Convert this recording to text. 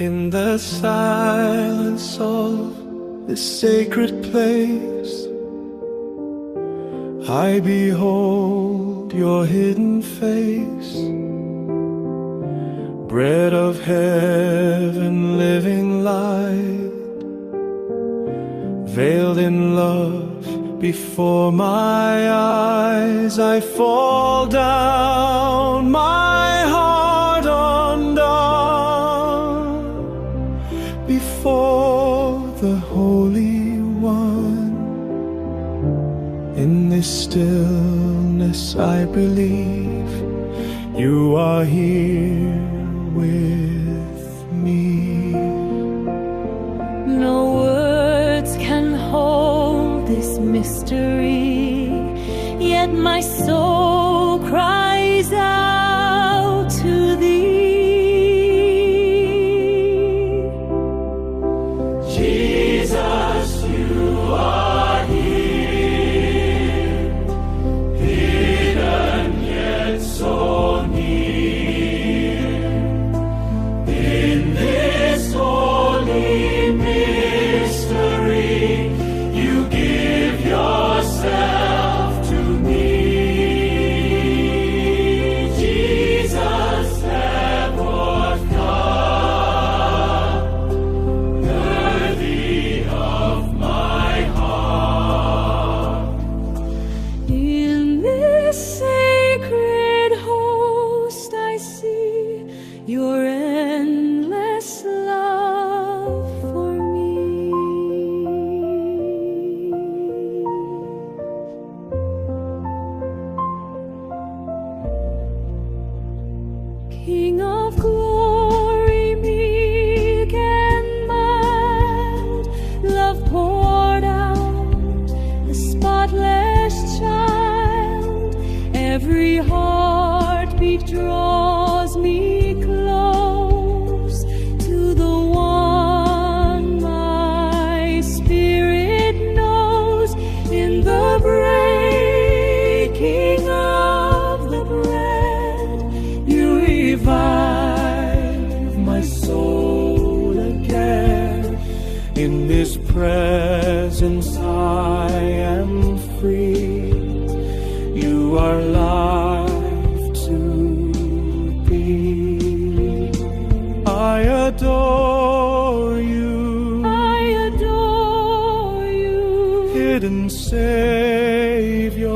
In the silence of this sacred place, I behold your hidden face. Bread of heaven, living light, veiled in love before my eyes. I fall down, my heart undone, before the Holy One. In this stillness I believe you are here with me. No words can hold this mystery, yet my soul cries out to thee. Jesus, you are here, hidden yet so near. In this holy mystery, you give yourself to me. Jesus, heavenward come, worthy of my heart. In this sacred host I see your endless love for me. King of glory, meek and mild, love poured out, the spotless child. Every heartbeat draws me close to the one my spirit knows. In the breaking of the bread, you revive my soul again. In this presence I am free. You are life to be. I adore you, I adore you, hidden Savior.